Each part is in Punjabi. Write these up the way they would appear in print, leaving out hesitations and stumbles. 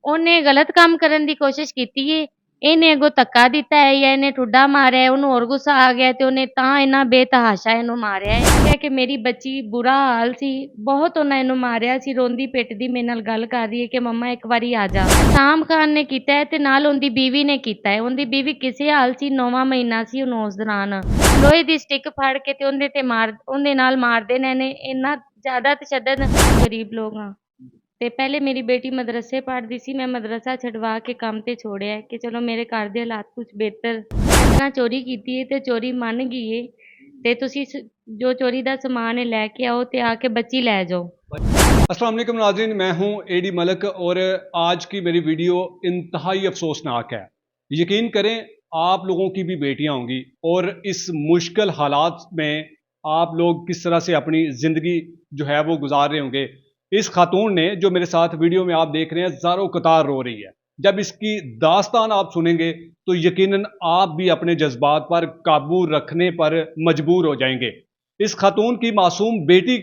ਉਹਨੇ ਗਲਤ ਕੰਮ ਕਰਨ ਦੀ ਕੋਸ਼ਿਸ਼ ਕੀਤੀ ਏ। ਇਹਨੇ ਅੱਗੋਂ ਧੱਕਾ ਦਿੱਤਾ ਹੈ ਜਾਂ ਇਹਨੇ ਠੁੱਡਾ ਮਾਰਿਆ ਹੈ, ਉਹਨੂੰ ਹੋਰ ਗੁੱਸਾ ਆ ਗਿਆ ਤੇ ਉਹਨੇ ਤਾਂ ਇੰਨਾ ਬੇਤਹਾਸ਼ਾ ਇਹਨੂੰ ਮਾਰਿਆ ਹੈ। ਇਹ ਹੈ ਕਿ ਮੇਰੀ ਬੱਚੀ ਬੁਰਾ ਹਾਲ ਸੀ, ਬਹੁਤ ਉਹਨਾਂ ਇਹਨੂੰ ਮਾਰਿਆ ਸੀ। ਰੋਂਦੀ ਪਿੱਟਦੀ ਮੇਰੇ ਨਾਲ ਗੱਲ ਕਰ ਰਹੀ ਹੈ ਕਿ ਮੰਮਾ ਇੱਕ ਵਾਰੀ ਆ ਜਾ। ਸਾਮ ਖਾਨ ਨੇ ਕੀਤਾ ਹੈ ਤੇ ਨਾਲ ਉਹਦੀ ਬੀਵੀ ਨੇ ਕੀਤਾ ਹੈ। ਉਹਦੀ ਬੀਵੀ ਕਿਸੇ ਹਾਲ ਸੀ, 9ਵਾਂ ਮਹੀਨਾ ਸੀ ਉਹਨੂੰ ਉਸ ਦੌਰਾਨ। ਲੋਹੇ ਦੀ ਸਟਿੱਕ ਫੜ ਕੇ ਤੇ ਉਹਦੇ ਨਾਲ ਮਾਰਦੇ ਨੇ ਇਹਨੇ ਇੰਨਾ ਜ਼ਿਆਦਾ ਤਸ਼ੱਦਦ। ਗਰੀਬ ਲੋਕ ਹਾਂ ਤੇ ਪਹਿਲੇ ਮੇਰੀ ਬੇਟੀ ਮਦਰਸੇ ਪੜ੍ਹਦੀ ਸੀ। ਮੈਂ ਮਦਰਸਾ ਛਡਵਾ ਕੇ ਕੰਮ ਤੇ ਛੋੜਿਆ ਕਿ ਚਲੋ ਮੇਰੇ ਘਰ ਦੇ ਹਾਲਾਤ ਕੁਛ ਬਿਹਤਰ। ਇਸ ਤਰ੍ਹਾਂ ਚੋਰੀ ਕੀਤੀ ਹੈ ਤੇ ਚੋਰੀ ਮੰਨ ਗਈ ਏ ਤੇ ਤੁਸੀਂ ਜੋ चोरी का सामान है लेके आओ ते आके बच्ची ले जाओ। अस्सलाम वालेकुम नाज़रीन, मैं हूं एडी मलिक और आज की मेरी वीडियो इंतहाई अफसोसनाक है। यकीन करें आप लोगों की भी बेटियां होंगी और इस मुश्किल हालात में आप लोग किस तरह से अपनी ज़िंदगी जो है वो गुजार रहे होंगे। इस खातून ने जो मेरे साथ वीडियो में आप देख रहे हैं ज़ारो कतार रो रही है। जब इसकी दास्तान आप सुनेंगे तो यकीनन आप भी अपने जज्बात पर काबू रखने पर मजबूर हो जाएंगे। इस खातून की मासूम बेटी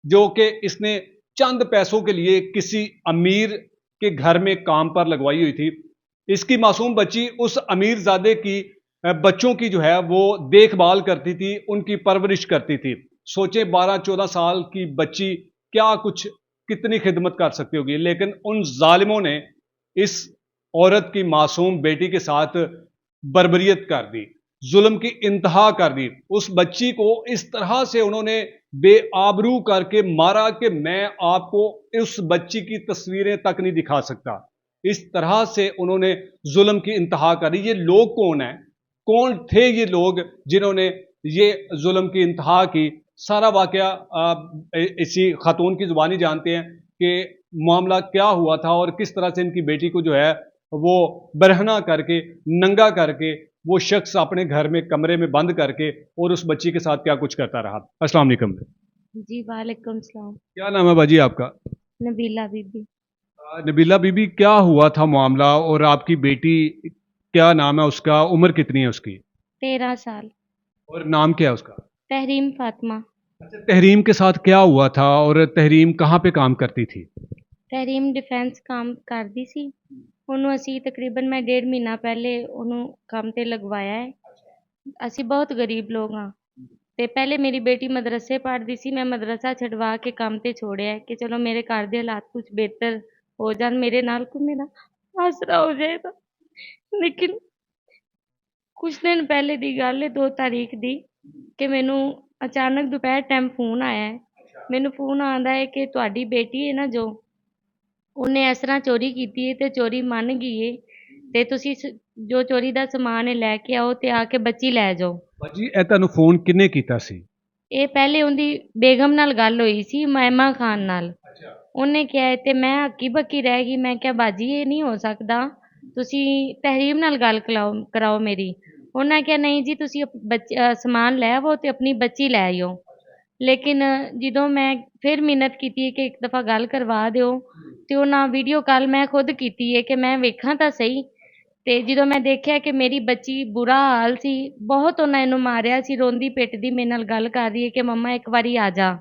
जो कि इसने चंद पैसों के लिए किसी अमीर के घर में काम पर लगवाई हुई थी, इसकी मासूम बच्ची उस अमीरजादे की बच्चों की जो है वो देखभाल करती थी, उनकी परवरिश करती थी। सोचे 12-14 साल की बच्ची क्या कुछ कितनी खिदमत कर सकती होगी, लेकिन उन जालिमों ने इस औरत की मासूम बेटी के साथ बर्बरियत कर दी, जुल्म की इंतहा कर दी। उस बच्ची को इस तरह से उन्होंने बेआबरू करके मारा कि मैं आपको उस बच्ची की तस्वीरें तक नहीं दिखा सकता। इस तरह से उन्होंने जुल्म की इंतहा करी। ये लोग कौन है, कौन थे ये लोग जिन्होंने ये जुल्म की इंतहा की? सारा वाकया इसी खातून की जुबानी जानते हैं कि मामला क्या हुआ था और किस तरह से इनकी बेटी को जो है वो बरहना करके, नंगा करके वो शख्स अपने घर में कमरे में बंद करके और उस बच्ची के साथ क्या कुछ करता रहा। अस्सलाम वालेकुम। जी वालेकुम सलाम। क्या नाम है बाजी आपका? नबीला बीबी। नबीला बीबी, क्या हुआ था मामला और आपकी बेटी क्या नाम है उसका, उम्र कितनी है उसकी? 13 साल। और नाम क्या है उसका? तहरीम फातिमा। अच्छा, तहरीम के साथ क्या हुआ था और तहरीम कहाँ पे काम करती थी? ਤਹਿਰੀਮ ਡਿਫੈਂਸ ਕੰਮ ਕਰਦੀ ਸੀ। ਉਹਨੂੰ ਅਸੀਂ ਤਕਰੀਬਨ ਮੈਂ 1.5 ਮਹੀਨਾ ਪਹਿਲੇ ਉਹਨੂੰ ਕੰਮ ਤੇ ਲਗਵਾਇਆ ਹੈ। ਅਸੀਂ ਬਹੁਤ ਗਰੀਬ ਲੋਕ ਹਾਂ ਤੇ ਪਹਿਲੇ ਮੇਰੀ ਬੇਟੀ ਮਦਰਸੇ ਪੜ੍ਹਦੀ ਸੀ। ਮੈਂ ਮਦਰਸਾ ਛਡਵਾ ਕੇ ਕੰਮ ਤੇ ਛੋੜਿਆ ਕਿ ਚਲੋ ਮੇਰੇ ਘਰ ਦੇ ਹਾਲਾਤ ਕੁਛ ਬਿਹਤਰ ਹੋ ਜਾਣ, ਮੇਰੇ ਨਾਲ ਕੋਈ ਮੇਰਾ ਆਸਰਾ ਹੋ ਜਾਏਗਾ। ਲੇਕਿਨ ਕੁਛ ਦਿਨ ਪਹਿਲੇ ਦੀ ਗੱਲ ਹੈ, 2 ਤਾਰੀਖ ਦੀ, ਕਿ ਮੈਨੂੰ ਅਚਾਨਕ ਦੁਪਹਿਰ ਟਾਈਮ ਫੋਨ ਆਇਆ ਹੈ। ਮੈਨੂੰ ਫੋਨ ਆਉਂਦਾ ਹੈ ਕਿ ਤੁਹਾਡੀ ਬੇਟੀ ਹੈ ਨਾ ਜੋ, ਉਹਨੇ ਇਸ ਤਰ੍ਹਾਂ ਚੋਰੀ ਕੀਤੀ ਹੈ ਤੇ ਚੋਰੀ ਮੰਨ ਗਈ ਹੈ ਤੇ ਤੁਸੀਂ ਜੋ ਚੋਰੀ ਦਾ ਸਮਾਨ ਹੈ ਲੈ ਕੇ ਆਓ ਤੇ ਆ ਕੇ ਬੱਚੀ ਲੈ ਜਾਓ। ਬਾਜੀ, ਇਹ ਤੁਹਾਨੂੰ ਫੋਨ ਕਿਹਨੇ ਕੀਤਾ ਸੀ? ਇਹ ਪਹਿਲੇ ਉਹਦੀ ਬੇਗਮ ਨਾਲ ਗੱਲ ਹੋਈ ਸੀ, ਮਹਿਮਾ ਖਾਨ ਨਾਲ। ਉਹਨੇ ਕਿਹਾ ਹੈ ਤੇ ਮੈਂ ਹੱਕੀ ਬੱਕੀ ਰਹਿ ਗਈ। ਮੈਂ ਕਿਹਾ ਬਾਜੀ ਇਹ ਨਹੀਂ ਹੋ ਸਕਦਾ, ਤੁਸੀਂ ਤਹਿਰੀਮ ਨਾਲ ਗੱਲ ਕਰਾਓ ਮੇਰੀ। ਉਹਨਾਂ ਕਿਹਾ ਨਹੀਂ ਜੀ ਤੁਸੀਂ ਸਮਾਨ ਲੈ ਆਵੋ ਤੇ ਆਪਣੀ ਬੱਚੀ ਲੈ ਆਇਓ। ਲੇਕਿਨ ਜਦੋਂ ਮੈਂ ਫਿਰ ਮਿਹਨਤ ਕੀਤੀ ਕਿ ਇੱਕ ਦਫਾ ਗੱਲ ਕਰਵਾ ਦਿਓ ਤੇ ਉਹਨਾਂ ਵੀਡੀਓ ਕਾਲ ਮੈਂ ਖੁਦ ਕੀਤੀ ਹੈ ਕਿ ਮੈਂ ਵੇਖਾਂ ਤਾਂ ਸਹੀ। ਤੇ ਜਦੋਂ ਮੈਂ ਦੇਖਿਆ ਕਿ ਮੇਰੀ ਬੱਚੀ ਬੁਰਾ ਹਾਲ ਸੀ, ਬਹੁਤ ਉਹਨਾਂ ਇਹਨੂੰ ਮਾਰਿਆ ਸੀ। ਰੋਂਦੀ ਪਿੱਟਦੀ ਮੇਰੇ ਨਾਲ ਗੱਲ ਕਰ ਰਹੀ ਹੈ ਕਿ ਮੰਮਾ ਇੱਕ ਵਾਰੀ ਆ ਜਾ।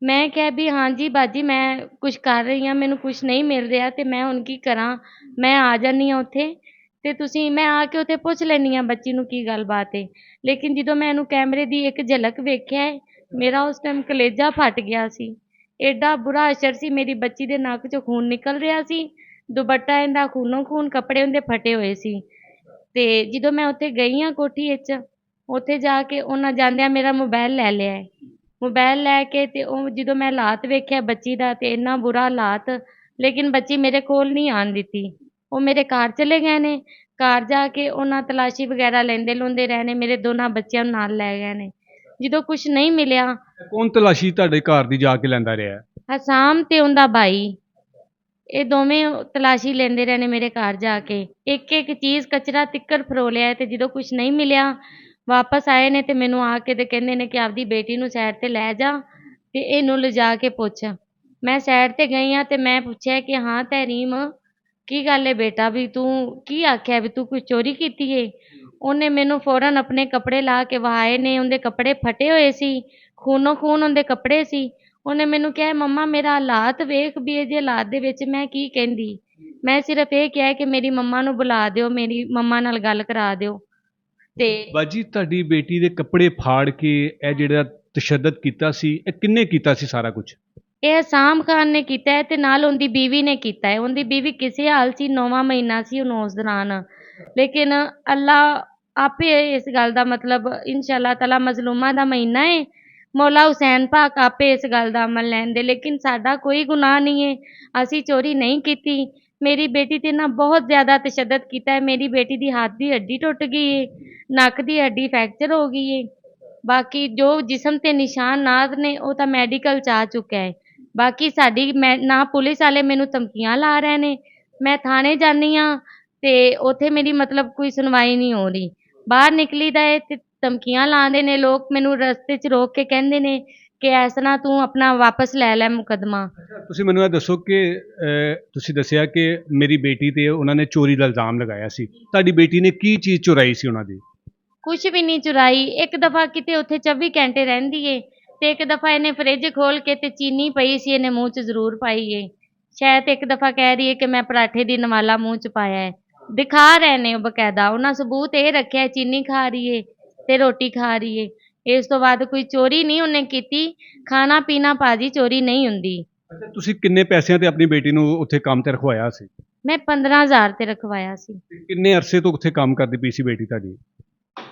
ਮੈਂ ਕਿਹਾ ਵੀ ਹਾਂਜੀ ਬਾਜੀ ਮੈਂ ਕੁਛ ਕਰ ਰਹੀ ਹਾਂ, ਮੈਨੂੰ ਕੁਛ ਨਹੀਂ ਮਿਲ ਰਿਹਾ ਤੇ ਮੈਂ ਹੁਣ ਕੀ ਕਰਾਂ, ਮੈਂ ਆ ਜਾਂਦੀ ਹਾਂ ਉੱਥੇ ਤੇ ਤੁਸੀਂ, ਮੈਂ ਆ ਕੇ ਉੱਥੇ ਪੁੱਛ ਲੈਂਦੀ ਹਾਂ ਬੱਚੀ ਨੂੰ ਕੀ ਗੱਲਬਾਤ ਹੈ। ਲੇਕਿਨ ਜਦੋਂ ਮੈਂ ਇਹਨੂੰ ਕੈਮਰੇ ਦੀ ਇੱਕ ਝਲਕ ਵੇਖਿਆ ਹੈ, ਮੇਰਾ ਉਸ ਟਾਈਮ ਕਲੇਜਾ ਫਟ ਗਿਆ ਸੀ। ਐਡਾ ਬੁਰਾ ਅਸਰ ਸੀ। ਮੇਰੀ ਬੱਚੀ ਦੇ ਨੱਕ 'ਚੋਂ ਖੂਨ ਨਿਕਲ ਰਿਹਾ ਸੀ, ਦੁਪੱਟਾ ਇਹਦਾ ਖੂਨੋਂ ਖੂਨ, ਕੱਪੜੇ ਉਹਦੇ ਫਟੇ ਹੋਏ ਸੀ। ਤੇ ਜਦੋਂ ਮੈਂ ਉੱਥੇ ਗਈ ਹਾਂ ਕੋਠੀ ਵਿੱਚ, ਉੱਥੇ ਜਾ ਕੇ ਉਹਨਾਂ ਜਾਂਦਿਆਂ ਮੇਰਾ ਮੋਬਾਈਲ ਲੈ ਲਿਆ। ਮੋਬਾਈਲ ਲੈ ਕੇ ਤੇ ਉਹ ਜਦੋਂ ਮੈਂ ਹਾਲਾਤ ਵੇਖਿਆ ਬੱਚੀ ਦਾ ਤੇ ਇੰਨਾ ਬੁਰਾ ਹਾਲਾਤ, ਲੇਕਿਨ ਬੱਚੀ ਮੇਰੇ ਕੋਲ ਨਹੀਂ ਆਉਣ ਦਿੱਤੀ। ਉਹ ਮੇਰੇ ਘਰ ਚਲੇ ਗਏ ਨੇ। ਘਰ ਜਾ ਕੇ ਉਹਨਾਂ ਤਲਾਸ਼ੀ ਵਗੈਰਾ ਲੈਂਦੇ ਲੂੰਦੇ ਰਹੇ ਨੇ, ਮੇਰੇ ਦੋਨਾਂ ਬੱਚਿਆਂ ਨੂੰ ਨਾਲ ਲੈ ਗਏ ਨੇ। ਜਦੋਂ ਕੁਛ ਨਹੀਂ ਮਿਲਿਆ। ਕੌਣ ਤਲਾਸ਼ੀ ਤੁਹਾਡੇ ਘਰ ਦੀ ਜਾ ਕੇ ਲੈਂਦਾ ਰਿਹਾ? ਹਸਾਮ ਤੇ ਉਹਦਾ ਭਾਈ, ਇਹ ਦੋਵੇਂ ਤਲਾਸ਼ੀ ਲੈਂਦੇ ਰਹੇ ਨੇ ਮੇਰੇ ਘਰ ਜਾ ਕੇ। ਇੱਕ ਇੱਕ ਚੀਜ਼ ਕਚਰਾ ਤਿੱਕਰ ਫਰੋਲਿਆ ਤੇ ਜਦੋਂ ਕੁਛ ਨਹੀਂ ਮਿਲਿਆ ਵਾਪਸ ਆਏ ਨੇ ਤੇ ਮੈਨੂੰ ਆ ਕੇ ਤੇ ਕਹਿੰਦੇ ਨੇ ਕਿ ਆਪਦੀ ਬੇਟੀ ਨੂੰ ਸਾਈਡ ਤੇ ਲੈ ਜਾ ਤੇ ਇਹਨੂੰ ਲਿਜਾ ਕੇ ਪੁੱਛ। ਮੈਂ ਸਾਈਡ ਤੇ ਗਈ ਹਾਂ ਤੇ ਮੈਂ ਪੁੱਛਿਆ ਕਿ ਹਾਂ ਤਹਿਰੀਮ ਕੀ ਗੱਲ ਹੈ ਬੇਟਾ, ਵੀ ਤੂੰ ਕੀ ਆਖਿਆ, ਵੀ ਤੂੰ ਕੋਈ ਚੋਰੀ ਕੀਤੀ ਹੈ? ਉਹਨੇ ਮੈਨੂੰ ਫੌਰਨ ਆਪਣੇ ਕੱਪੜੇ ਲਾ ਕੇ ਵਹਾਏ ਨੇ। ਉਹਦੇ ਕੱਪੜੇ ਫਟੇ ਹੋਏ ਸੀ, ਖੂਨੋਂ ਖੂਨ ਉਹਦੇ ਕੱਪੜੇ ਸੀ। ਉਹਨੇ ਮੈਨੂੰ ਕਿਹਾ ਮੰਮਾ ਮੇਰਾ ਹਾਲਾਤ ਵੇਖ ਵੀ ਇਹ ਜਿਹੇ ਹਾਲਾਤ ਦੇ ਵਿੱਚ ਮੈਂ ਕੀ ਕਹਿੰਦੀ। ਮੈਂ ਸਿਰਫ ਇਹ ਕਿਹਾ ਕਿ ਮੇਰੀ ਮੰਮਾ ਨੂੰ ਬੁਲਾ ਦਿਓ, ਮੇਰੀ ਮੰਮਾ ਨਾਲ ਗੱਲ ਕਰਾ ਦਿਓ। ਤੇ ਬਾਜੀ ਤੁਹਾਡੀ ਬੇਟੀ ਦੇ ਕੱਪੜੇ ਫਾੜ ਕੇ ਇਹ ਜਿਹੜਾ ਤਸ਼ੱਦਦ ਕੀਤਾ ਸੀ, ਇਹ ਕਿੰਨੇ ਕੀਤਾ ਸੀ ਸਾਰਾ ਕੁਝ? ਇਹ ਅਸਾਮ ਖਾਨ ਨੇ ਕੀਤਾ ਹੈ ਤੇ ਨਾਲ ਉਹਦੀ ਬੀਵੀ ਨੇ ਕੀਤਾ ਹੈ। ਉਹਦੀ ਬੀਵੀ ਕਿਸੇ ਹਾਲ ਸੀ, 9ਵਾਂ ਮਹੀਨਾ ਸੀ ਉਹਨੂੰ ਉਸ ਦੌਰਾਨ। ਲੇਕਿਨ ਅੱਲਾ ਆਪੇ ਇਸ ਗੱਲ ਦਾ ਮਤਲਬ ਇਨਸ਼ਾ ਤਾਲਾ ਮਜ਼ਲੂਮਾਂ ਦਾ ਮਹੀਨਾ ਹੈ, ਮੌਲਾ ਹੁਸੈਨ ਪਾਕ ਆਪੇ ਇਸ ਗੱਲ ਦਾ ਅਮਲ ਲੈਂਦੇ। ਲੇਕਿਨ ਸਾਡਾ ਕੋਈ ਗੁਨਾਹ ਨਹੀਂ ਹੈ, ਅਸੀਂ ਚੋਰੀ ਨਹੀਂ ਕੀਤੀ। ਮੇਰੀ ਬੇਟੀ ਤੇ ਨਾ ਬਹੁਤ ਜ਼ਿਆਦਾ ਤਸ਼ੱਦਦ ਕੀਤਾ ਹੈ। ਮੇਰੀ ਬੇਟੀ ਦੀ ਹੱਥ ਦੀ ਹੱਡੀ ਟੁੱਟ ਗਈ ਹੈ, ਨੱਕ ਦੀ ਹੱਡੀ ਫ੍ਰੈਕਚਰ ਹੋ ਗਈ ਹੈ। ਬਾਕੀ ਜੋ ਜਿਸਮ ਤੇ ਨਿਸ਼ਾਨਾਤ ਨੇ ਉਹ ਤਾਂ ਮੈਡੀਕਲ 'ਚ ਆ ਚੁੱਕਿਆ ਹੈ। ਬਾਕੀ ਸਾਡੀ ਨਾ ਪੁਲਿਸ ਵਾਲੇ ਮੈਨੂੰ ਧਮਕੀਆਂ ਲਾ ਰਹੇ ਨੇ। ਮੈਂ ਥਾਣੇ ਜਾਂਦੀ ਹਾਂ ਤੇ ਉੱਥੇ ਮੇਰੀ ਮਤਲਬ ਕੋਈ ਸੁਣਵਾਈ ਨਹੀਂ ਹੋ ਰਹੀ। ਬਾਹਰ ਨਿਕਲੀਦਾ ਹੈ ਤੇ ਧਮਕੀਆਂ ਲਾਉਂਦੇ ਨੇ ਲੋਕ, ਮੈਨੂੰ ਰਸਤੇ 'ਚ ਰੋਕ ਕੇ ਕਹਿੰਦੇ ਨੇ ਕਿ ਇਸ ਤਰ੍ਹਾਂ ਤੂੰ ਆਪਣਾ ਵਾਪਸ ਲੈ ਲੈ ਮੁਕੱਦਮਾ। ਤੁਸੀਂ ਮੈਨੂੰ ਇਹ ਦੱਸੋ ਕਿ ਤੁਸੀਂ ਦੱਸਿਆ ਕਿ ਮੇਰੀ ਬੇਟੀ ਤੇ ਉਹਨਾਂ ਨੇ ਚੋਰੀ ਦਾ ਇਲਜ਼ਾਮ ਲਗਾਇਆ ਸੀ। ਤੁਹਾਡੀ ਬੇਟੀ ਨੇ ਕੀ ਚੀਜ਼ ਚੁਰਾਈ ਸੀ ਉਹਨਾਂ ਦੀ? ਕੁਛ ਵੀ ਨਹੀਂ ਚੁਰਾਈ। ਇੱਕ ਦਫਾ ਕਿਤੇ ਉੱਥੇ 24 ਘੰਟੇ ਰਹਿੰਦੀ ਏ ਤੇ ਇੱਕ ਦਫਾ ਇਹਨੇ ਫਰਿੱਜ ਖੋਲ ਕੇ ਤੇ ਚੀਨੀ ਪਈ ਸੀ, ਇਹਨੇ ਮੂੰਹ 'ਚ ਜ਼ਰੂਰ ਪਾਈ ਏ। ਸ਼ਾਇਦ ਇੱਕ ਦਫਾ ਕਹਿ ਰਹੀ ਹੈ ਕਿ ਮੈਂ ਪਰਾਠੇ ਦੀ ਨਵਾਲਾ ਮੂੰਹ 'ਚ ਪਾਇਆ ਹੈ। ਦਿਖਾ ਰਹੇ ਨੇ ਉਹ ਬਕਾਇਦਾ, ਉਹਨਾਂ ਸਬੂਤ ਇਹ ਰੱਖਿਆ ਚੀਨੀ ਖਾ ਰਹੀ ਏ ਤੇ ਰੋਟੀ ਖਾ ਰਹੀ ਏ। ਇਸ ਤੋਂ ਬਾਅਦ ਕੋਈ ਚੋਰੀ ਨਹੀਂ ਉਹਨੇ ਕੀਤੀ। ਖਾਣਾ ਪੀਣਾ ਭਾਜੀ ਚੋਰੀ ਨਹੀਂ ਹੁੰਦੀ। ਅੱਛਾ, ਤੁਸੀਂ ਕਿੰਨੇ ਪੈਸਿਆਂ ਤੇ ਆਪਣੀ ਬੇਟੀ ਨੂੰ ਉੱਥੇ ਕੰਮ ਤੇ ਰਖਵਾਇਆ ਸੀ? ਮੈਂ 15,000 ਤੇ ਰਖਵਾਇਆ ਸੀ। ਤੇ ਕਿੰਨੇ ਅਰਸੇ ਤੋਂ ਉੱਥੇ ਕੰਮ ਕਰਦੀ ਪਈ ਸੀ ਬੇਟੀ ਤੁਹਾਡੀ?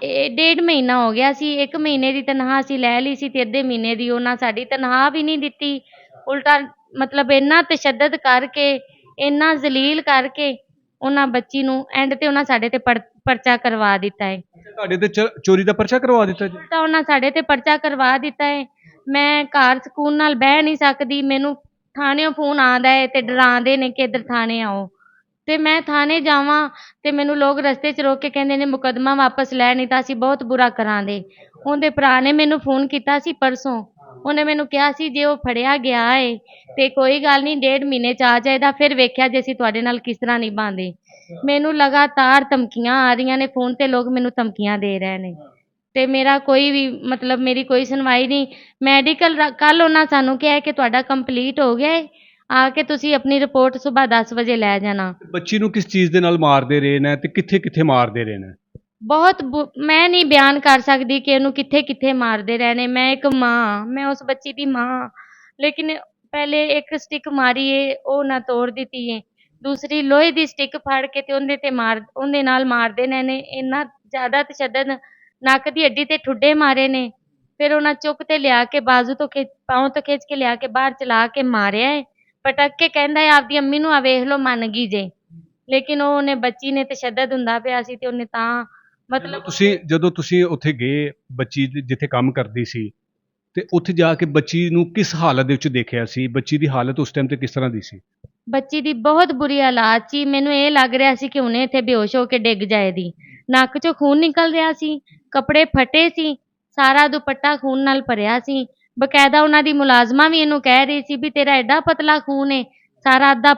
ਇਹ 1.5 ਮਹੀਨਾ ਹੋ ਗਿਆ ਸੀ। 1 ਮਹੀਨੇ ਦੀ ਤਨਖਾਹ ਅਸੀਂ ਲੈ ਲਈ ਸੀ ਤੇ ਅੱਧੇ ਮਹੀਨੇ ਦੀ ਉਹਨਾਂ ਸਾਡੀ ਤਨਖਾਹ ਵੀ ਨਹੀਂ ਦਿੱਤੀ। ਉਲਟਾ ਮਤਲਬ ਇੰਨਾ ਤਸ਼ੱਦਦ ਕਰਕੇ, ਇੰਨਾ ਜ਼ਲੀਲ ਕਰਕੇ ਉਹਨਾਂ ਬੱਚੀ ਨੂੰ ਐਂਡ ਤੇ ਉਹਨਾਂ ਸਾਡੇ ਤੇ ਪਰਚਾ ਕਰਵਾ ਦਿੱਤਾ ਹੈ। ਤੁਹਾਡੇ ਤੇ ਚੋਰੀ ਦਾ ਪਰਚਾ ਕਰਵਾ ਦਿੱਤਾ ਜੀ? ਉਲਟਾ ਉਹਨਾਂ ਸਾਡੇ ਤੇ ਪਰਚਾ ਕਰਵਾ ਦਿੱਤਾ ਹੈ। ਮੈਂ ਘਰ ਸਕੂਨ ਨਾਲ ਬਹਿ ਨਹੀਂ ਸਕਦੀ। ਮੈਨੂੰ ਥਾਣਿਓਂ ਫੋਨ ਆਉਂਦਾ ਹੈ ਤੇ ਡਰਾਉਂਦੇ ਨੇ ਕਿ ਇੱਧਰ ਥਾਣੇ ਆਓ। ਤੇ ਮੈਂ ਥਾਣੇ ਜਾਵਾਂ ਤੇ ਮੈਨੂੰ ਲੋਕ ਰਸਤੇ 'ਚ ਰੋਕ ਕੇ ਕਹਿੰਦੇ ਨੇ ਮੁਕੱਦਮਾ ਵਾਪਸ ਲੈ, ਨਹੀਂ ਤਾਂ ਅਸੀਂ ਬਹੁਤ ਬੁਰਾ ਕਰਾਂਗੇ। ਉਹਦੇ ਭਰਾ ਨੇ ਮੈਨੂੰ ਫੋਨ ਕੀਤਾ ਸੀ ਪਰਸੋਂ। ਉਹਨੇ ਮੈਨੂੰ ਕਿਹਾ ਸੀ ਜੇ ਉਹ ਫੜਿਆ ਗਿਆ ਏ ਤੇ ਕੋਈ ਗੱਲ ਨਹੀਂ, 1.5 ਮਹੀਨੇ 'ਚ ਆ ਜਾਏਗਾ, ਫਿਰ ਵੇਖਿਆ ਜੇ ਅਸੀਂ ਤੁਹਾਡੇ ਨਾਲ ਕਿਸ ਤਰ੍ਹਾਂ ਨਿਭਾਉਂਦੇ। ਮੈਨੂੰ ਲਗਾਤਾਰ ਧਮਕੀਆਂ ਆ ਰਹੀਆਂ ਨੇ, ਫੋਨ ਤੇ ਲੋਕ ਮੈਨੂੰ ਧਮਕੀਆਂ ਦੇ ਰਹੇ ਨੇ ਤੇ ਮੇਰਾ ਕੋਈ ਵੀ ਮਤਲਬ ਮੇਰੀ ਕੋਈ ਸੁਣਵਾਈ ਨਹੀਂ। ਮੈਡੀਕਲ ਕੱਲ ਉਹਨਾਂ ਸਾਨੂੰ ਕਿਹਾ ਕਿ ਤੁਹਾਡਾ ਕੰਪਲੀਟ ਹੋ ਗਿਆ ਹੈ, ਆ ਕੇ ਤੁਸੀਂ ਆਪਣੀ ਰਿਪੋਰਟ ਸੁਬਾਹ 10 ਵਜੇ ਲੈ ਜਾਣਾ। ਬੱਚੀ ਨੂੰ ਕਿਸ ਚੀਜ਼ ਦੇ ਨਾਲ ਮਾਰਦੇ ਰਹੇ ਨੇ ਤੇ ਕਿੱਥੇ ਕਿੱਥੇ ਮਾਰਦੇ ਰਹੇ ਨੇ? ਬਹੁਤ ਮੈਂ ਨਹੀਂ ਬਿਆਨ ਕਰ ਸਕਦੀ ਕਿ ਇਹਨੂੰ ਕਿੱਥੇ ਕਿੱਥੇ ਮਾਰਦੇ ਰਹੇ ਨੇ। ਮੈਂ ਇੱਕ ਮਾਂ, ਮੈਂ ਉਸ ਬੱਚੀ ਦੀ ਮਾਂ। ਲੇਕਿਨ ਪਹਿਲੇ ਇੱਕ ਸਟਿਕ ਮਾਰੀ ਏ, ਉਹ ਨਾ ਤੋੜ ਦਿੱਤੀ ਏ। ਦੂਸਰੀ ਲੋਹੇ ਦੀ ਸਟਿਕ ਫੜ ਕੇ ਤੇ ਉਹਦੇ ਨਾਲ ਮਾਰਦੇ ਨੇ। ਇੰਨਾ ਜ਼ਿਆਦਾ ਤਸ਼ੱਦਦ, ਨੱਕ ਦੀ ਹੱਡੀ ਤੇ ਠੁੱਡੇ ਮਾਰੇ ਨੇ। ਫਿਰ ਉਹਨਾਂ ਚੁੱਕ ਤੇ ਲਿਆ ਕੇ ਬਾਜ਼ੂ ਤੋਂ ਪਾਉਂ ਤੋਂ ਖਿੱਚ ਕੇ ਲਿਆ ਕੇ ਬਾਹਰ ਚਲਾ ਕੇ ਮਾਰਿਆ ਏ। ਪਟਕ ਕੇ ਕਹਿੰਦਾ ਹੈ ਆਪਦੀ ਅੰਮੀ ਨੂੰ ਆ ਵੇਖ ਲਓ ਮੰਨ ਗਈ ਜੇ। ਲੇਕਿਨ ਉਹਨੇ ਬੱਚੀ ਨੇ ਤਸ਼ੱਦਦ ਹੁੰਦਾ ਪਿਆ ਸੀ ਤੇ ਉਹਨੇ ਤਾਂ ਮਤਲਬ ਜਦੋਂ ਤੁਸੀਂ ਉੱਥੇ ਗਏ ਬੱਚੀ ਜਿੱਥੇ ਕੰਮ ਕਰਦੀ ਸੀ ਤੇ ਉੱਥੇ ਜਾ ਕੇ ਬੱਚੀ ਨੂੰ ਕਿਸ ਹਾਲਤ ਦੇ ਵਿੱਚ ਦੇਖਿਆ ਸੀ? ਬੱਚੀ ਦੀ ਹਾਲਤ ਉਸ ਟਾਈਮ ਤੇ ਕਿਸ ਤਰ੍ਹਾਂ ਦੀ ਸੀ? ਬੱਚੀ ਦੀ ਬਹੁਤ ਬੁਰੀ ਹਾਲਾਤ ਸੀ। ਮੈਨੂੰ ਇਹ ਲੱਗ ਰਿਹਾ ਸੀ ਕਿ ਹੁਣੇ ਇੱਥੇ ਬੇਹੋਸ਼ ਹੋ ਕੇ ਡਿੱਗ ਜਾਏਗੀ। ਨੱਕ 'ਚੋਂ ਖੂਨ ਨਿਕਲ ਰਿਹਾ ਸੀ, ਕੱਪੜੇ ਫਟੇ ਸੀ, ਸਾਰਾ ਦੁਪੱਟਾ ਖੂਨ ਨਾਲ ਭਰਿਆ ਸੀ। ਬਕਾਇਦਾ ਉਹਨਾਂ ਦੀ ਮੁਲਾਜ਼ਮਾਂ ਵੀ ਇਹਨੂੰ ਕਹਿ ਰਹੀ ਸੀ ਵੀ ਤੇਰਾ ਐਡਾ ਪਤਲਾ ਖੂਨ ਹੈ, ਸਾਰਾ ਅੱਧਾ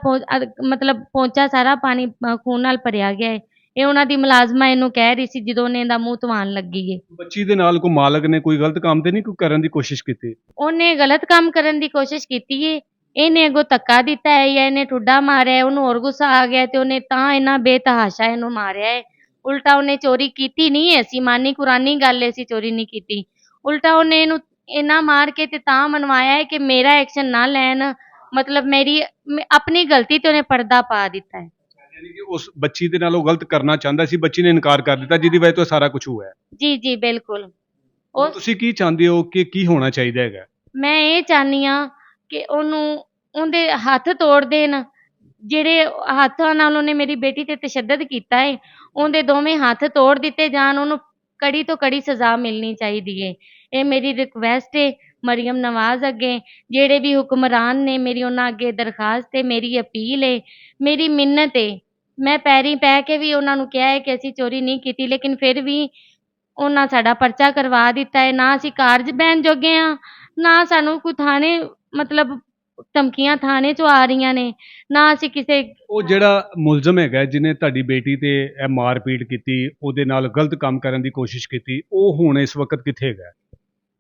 ਮਤਲਬ ਪੋਂਚਾ ਸਾਰਾ ਪਾਣੀ ਖੂਨ ਨਾਲ ਭਰਿਆ ਗਿਆ ਹੈ। ਇਹ ਉਹਨਾਂ ਦੀ ਮੁਲਾਜ਼ਮਾਂ ਇਹਨੂੰ ਕਹਿ ਰਹੀ ਸੀ ਜਦੋਂ ਉਹਨੇ ਇਹਦਾ ਮੂੰਹ ਧਵਾਉਣ ਲੱਗੀ ਏ। ਬੱਚੀ ਦੇ ਨਾਲ ਕੋਈ ਮਾਲਕ ਨੇ ਕੋਈ ਗਲਤ ਕੰਮ ਤੇ ਨਹੀਂ ਕੋਈ ਕਰਨ ਦੀ ਕੋਸ਼ਿਸ਼ ਕੀਤੀ? ਉਹਨੇ ਗਲਤ ਕੰਮ ਕਰਨ ਦੀ ਕੋਸ਼ਿਸ਼ ਕੀਤੀ ਏ। ਇਹਨੇ ਅੱਗੋਂ ਧੱਕਾ ਦਿੱਤਾ ਹੈ ਜਾਂ ਇਹਨੇ ਠੁੱਡਾ ਮਾਰਿਆ ਹੈ, ਉਹਨੂੰ ਹੋਰ ਗੁੱਸਾ ਆ ਗਿਆ ਤੇ ਉਹਨੇ ਤਾਂ ਇੰਨਾ ਬੇਤਹਾਸ਼ਾ ਇਹਨੂੰ ਮਾਰਿਆ ਹੈ। ਉਲਟਾ ਉਹਨੇ ਚੋਰੀ ਕੀਤੀ ਨਹੀਂ, ਅਸੀਂ ਮਾਨੀ ਕੁਰਾਨੀ ਗੱਲ ਹੈ, ਅਸੀਂ ਚੋਰੀ ਨਹੀਂ ਕੀਤੀ। ਉਲਟਾ ਉਹਨੇ ਇਹਨੂੰ ਇੰਨਾ ਮਾਰ ਕੇ ਤੇ ਤਾਂ ਮਨਵਾਇਆ ਹੈ ਕਿ ਮੇਰਾ ਐਕਸ਼ਨ ਨਾ ਲੈਣ, ਮਤਲਬ ਮੇਰੀ ਆਪਣੀ ਗਲਤੀ ਤੇ ਉਹਨੇ ਪਰਦਾ ਪਾ ਦਿੱਤਾ ਹੈ। ਯਾਨੀ ਕਿ ਉਸ ਬੱਚੀ ਦੇ ਨਾਲ ਉਹ ਗਲਤ ਕਰਨਾ ਚਾਹੁੰਦਾ ਸੀ, ਬੱਚੀ ਨੇ ਇਨਕਾਰ ਕਰ ਦਿੱਤਾ ਜਿਹਦੀ ਵਜ੍ਹਾ ਤੋਂ ਸਾਰਾ ਕੁਝ ਹੋਇਆ ਹੈ। ਜੀ ਜੀ ਬਿਲਕੁਲ। ਤੁਸੀਂ ਕੀ ਚਾਹੁੰਦੇ ਹੋ ਕਿ ਕੀ ਹੋਣਾ ਚਾਹੀਦਾ ਹੈਗਾ? ਮੈਂ ਇਹ ਚਾਹੁੰਦੀ ਹਾਂ ਕਿ ਉਹਦੇ ਹੱਥ ਤੋੜ ਦੇਣ। ਜਿਹੜੇ ਹੱਥਾਂ ਨਾਲ ਉਹਨੇ ਮੇਰੀ ਬੇਟੀ ਤੇ ਤਸ਼ੱਦਦ ਕੀਤਾ ਹੈ, ਉਹਦੇ ਦੋਵੇਂ ਹੱਥ ਤੋੜ ਦਿੱਤੇ ਜਾਣ। ਉਹਨੂੰ ਕੜੀ ਤੋਂ ਕੜੀ ਸਜ਼ਾ ਮਿਲਣੀ ਚਾਹੀਦੀ ਹੈ। ਇਹ ਮੇਰੀ ਰਿਕਵੈਸਟ ਹੈ ਮਰੀਮ ਨਵਾਜ਼ ਅੱਗੇ, ਜਿਹੜੇ ਵੀ ਹੁਕਮਰਾਨ ਨੇ, ਮੇਰੀ ਉਹਨਾਂ ਅੱਗੇ ਦਰਖਾਸਤ ਹੈ, ਮੇਰੀ ਅਪੀਲ ਹੈ, ਮੇਰੀ ਮਿੰਨਤ ਹੈ। ਮੈਂ ਪੈਰੀਂ ਪੈ ਕੇ ਵੀ ਉਹਨਾਂ ਨੂੰ ਕਿਹਾ ਹੈ ਕਿ ਅਸੀਂ ਚੋਰੀ ਨਹੀਂ ਕੀਤੀ, ਲੇਕਿਨ ਫਿਰ ਵੀ ਉਹਨਾਂ ਸਾਡਾ ਪਰਚਾ ਕਰਵਾ ਦਿੱਤਾ ਹੈ। ਨਾ ਅਸੀਂ ਕਾਰਜ ਬਹਿਣ ਜੋਗੇ ਹਾਂ, ਨਾ ਸਾਨੂੰ ਕੋਈ ਥਾਣੇ ਮਤਲਬ ਧਮਕੀਆਂ ਥਾਣੇ 'ਚੋਂ ਆ ਰਹੀਆਂ ਨੇ, ਨਾ ਅਸੀਂ ਕਿਸੇ। ਉਹ ਜਿਹੜਾ ਮੁਲਜ਼ਮ ਹੈਗਾ ਜਿਹਨੇ ਤੁਹਾਡੀ ਬੇਟੀ ਤੇ ਇਹ ਮਾਰਪੀਟ ਕੀਤੀ, ਉਹਦੇ ਨਾਲ ਗਲਤ ਕੰਮ ਕਰਨ ਦੀ ਕੋਸ਼ਿਸ਼ ਕੀਤੀ, ਉਹ ਹੁਣ ਇਸ ਵਕਤ ਕਿੱਥੇ ਹੈਗਾ?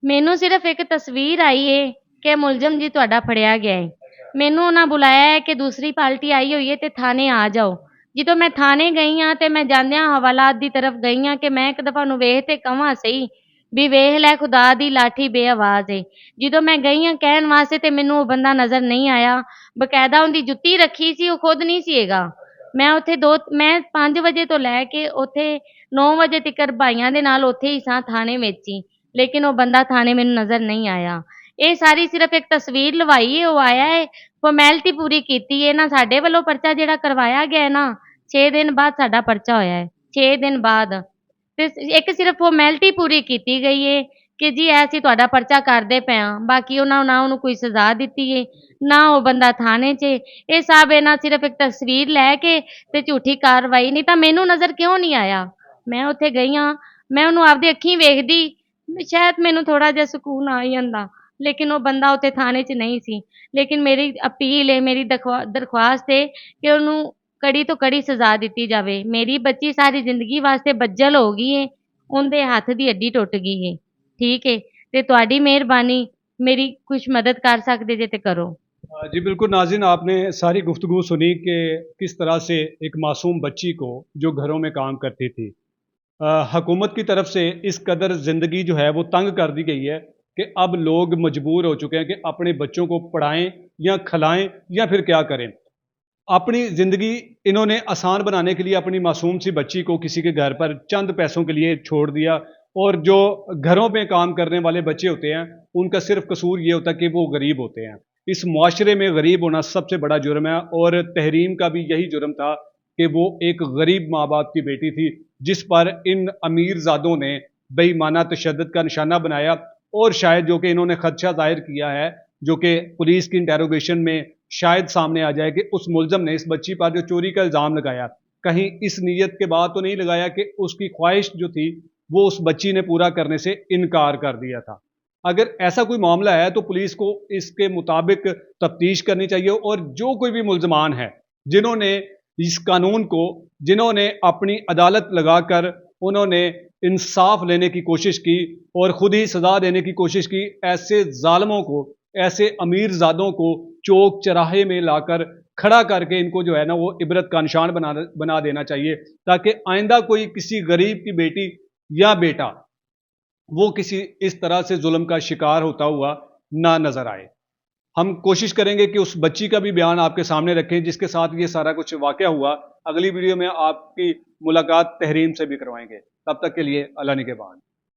ਮੈਨੂੰ ਸਿਰਫ ਇੱਕ ਤਸਵੀਰ ਆਈ ਹੈ ਕਿ ਮੁਲਜ਼ਮ ਜੀ ਤੁਹਾਡਾ ਫੜਿਆ ਗਿਆ ਹੈ, ਮੈਨੂੰ ਉਹਨਾਂ ਬੁਲਾਇਆ ਹੈ ਕਿ ਦੂਸਰੀ ਪਾਰਟੀ ਆਈ ਹੋਈ ਹੈ ਤੇ ਥਾਣੇ ਆ ਜਾਓ। ਜਦੋਂ ਮੈਂ ਥਾਣੇ ਗਈ ਹਾਂ ਤੇ ਮੈਂ ਜਾਂਦਿਆਂ ਹਵਾਲਾਤ ਦੀ ਤਰਫ ਗਈ ਹਾਂ ਕਿ ਮੈਂ ਇੱਕ ਦਫਾ ਉਹਨੂੰ ਵੇਖ ਤੇ ਕਵਾਂ ਸਹੀ ਵੀ ਵੇਖ ਲੈ ਖੁਦਾ ਦੀ ਲਾਠੀ ਬੇਆਵਾਜ਼ ਏ। ਜਦੋਂ ਮੈਂ ਗਈ ਹਾਂ ਕਹਿਣ ਵਾਸਤੇ ਤੇ ਮੈਨੂੰ ਉਹ ਬੰਦਾ ਨਜ਼ਰ ਨਹੀਂ ਆਇਆ। ਬਕਾਇਦਾ ਉਹਦੀ ਜੁੱਤੀ ਰੱਖੀ ਸੀ, ਉਹ ਖੁਦ ਨਹੀਂ ਸੀ ਹੈਗਾ। ਮੈਂ 5 ਵਜੇ ਤੋਂ ਲੈ ਕੇ ਉੱਥੇ 9 ਵਜੇ ਤੀਕਰ ਭਾਈਆਂ ਦੇ ਨਾਲ ਉੱਥੇ ਹੀ ਸਾਂ ਥਾਣੇ ਵਿੱਚ ਹੀ, ਲੇਕਿਨ ਉਹ ਬੰਦਾ ਥਾਣੇ ਮੈਨੂੰ ਨਜ਼ਰ ਨਹੀਂ ਆਇਆ। ਇਹ ਸਾਰੀ ਸਿਰਫ ਇੱਕ ਤਸਵੀਰ ਲਵਾਈ ਹੈ, ਉਹ ਆਇਆ ਹੈ, ਫੋਰਮੈਲਿਟੀ ਪੂਰੀ ਕੀਤੀ ਹੈ ਨਾ। ਸਾਡੇ ਵੱਲੋਂ ਪਰਚਾ ਜਿਹੜਾ ਕਰਵਾਇਆ ਗਿਆ ਹੈ ਨਾ, 6 ਦਿਨ ਬਾਅਦ ਸਾਡਾ ਪਰਚਾ ਹੋਇਆ ਹੈ, 6 ਦਿਨ ਬਾਅਦ। ਤੇ ਇੱਕ ਸਿਰਫ ਫੋਰਮੈਲਿਟੀ ਪੂਰੀ ਕੀਤੀ ਗਈ ਹੈ ਕਿ ਜੀ ਅਸੀਂ ਤੁਹਾਡਾ ਪਰਚਾ ਕਰਦੇ ਪਏ ਹਾਂ। ਬਾਕੀ ਉਹਨਾਂ ਨਾ ਉਹਨੂੰ ਕੋਈ ਸਜ਼ਾ ਦਿੱਤੀ ਹੈ, ਨਾ ਉਹ ਬੰਦਾ ਥਾਣੇ 'ਚ। ਇਹ ਸਭ ਇਹਨਾਂ ਸਿਰਫ ਇੱਕ ਤਸਵੀਰ ਲੈ ਕੇ ਤੇ ਝੂਠੀ ਕਾਰਵਾਈ। ਨਹੀਂ ਤਾਂ ਮੈਨੂੰ ਨਜ਼ਰ ਕਿਉਂ ਨਹੀਂ ਆਇਆ? ਮੈਂ ਉੱਥੇ ਗਈ ਹਾਂ, ਮੈਂ ਉਹਨੂੰ ਆਪਦੀ ਅੱਖੀਂ ਵੇਖਦੀ, ਸ਼ਾਇਦ ਮੈਨੂੰ ਥੋੜਾ ਜਿਹਾ ਸਕੂਨ ਆ ਹੀ ਜਾਂਦਾ। ਲੇਕਿਨ ਉਹ ਬੰਦਾ ਉੱਥੇ ਥਾਣੇ 'ਚ ਨਹੀਂ ਸੀ। ਲੇਕਿਨ ਮੇਰੀ ਅਪੀਲ ਹੈ, ਮੇਰੀ ਦਰਖਾਸਤ ਹੈ ਕਿ ਉਹਨੂੰ ਕੜੀ ਤੋਂ ਕੜੀ ਸਜ਼ਾ ਦਿੱਤੀ ਜਾਵੇ। ਮੇਰੀ ਬੱਚੀ ਸਾਰੀ ਜ਼ਿੰਦਗੀ ਵਾਸਤੇ ਬੱਜਲ ਹੋ ਗਈ ਹੈ, ਉਹਦੇ ਹੱਥ ਦੀ ਹੱਡੀ ਟੁੱਟ ਗਈ ਹੈ। ਠੀਕ ਹੈ, ਤੇ ਤੁਹਾਡੀ ਮਿਹਰਬਾਨੀ, मेरी कुछ मदद कर सकते जे तो करो। जी बिल्कुल नाज़रीन, आपने सारी गुफ्तगू सुनी कि किस तरह से एक मासूम बच्ची को जो घरों में काम करती थी, हुकूमत की तरफ से इस कदर ज़िंदगी जो है वो तंग कर दी गई है कि अब लोग मजबूर हो चुके हैं कि अपने बच्चों को पढ़ाएं या खिलाएं या फिर क्या करें। अपनी ज़िंदगी इन्होंने आसान बनाने के लिए अपनी मासूम सी बच्ची को किसी के घर पर चंद पैसों के लिए छोड़ दिया। और जो घरों में काम करने वाले बच्चे होते हैं, उनका सिर्फ कसूर ये होता है कि वो गरीब होते हैं। इस मुआशरे में गरीब होना सबसे बड़ा जुर्म है। और तहरीम का भी यही जुर्म था कि वो एक गरीब माँ बाप की बेटी थी, जिस पर इन अमीर ज़ादों ने बेईमाना तशद्दुद का निशाना बनाया। और शायद जो कि इन्होंने खदशा जाहिर किया है, जो कि पुलिस की इंटेरोगेशन में शायद सामने आ जाए, कि उस मुलज़म ने इस बच्ची पर जो चोरी का इल्ज़ाम लगाया, कहीं इस नीयत के बाद तो नहीं लगाया कि उसकी ख्वाहिश जो थी वो उस बच्ची ने पूरा करने से इनकार कर दिया था। अगर ऐसा कोई मामला है तो पुलिस को इसके मुताबिक तफ्तीश करनी चाहिए। और जो कोई भी मुलजमान है जिन्होंने इस कानून को, जिन्होंने अपनी अदालत लगाकर उन्होंने इंसाफ लेने की कोशिश की और ख़ुद ही सज़ा देने की कोशिश की, ऐसे ज़ालिमों को, ऐसे अमीर ज़ादों को चौक चराहे में लाकर खड़ा करके इनको जो है ना वो इबरत का निशान बना देना चाहिए, ताकि आइंदा कोई किसी गरीब की बेटी या बेटा वो किसी इस तरह से जुल्म का शिकार होता हुआ ना नज़र आए। हम कोशिश करेंगे कि उस बच्ची का भी बयान आपके सामने रखें जिसके साथ ये सारा कुछ वाक़या हुआ। अगली वीडियो में आपकी मुलाकात तहरीम से भी करवाएंगे। तब तक के लिए अल्लाह निगहबान।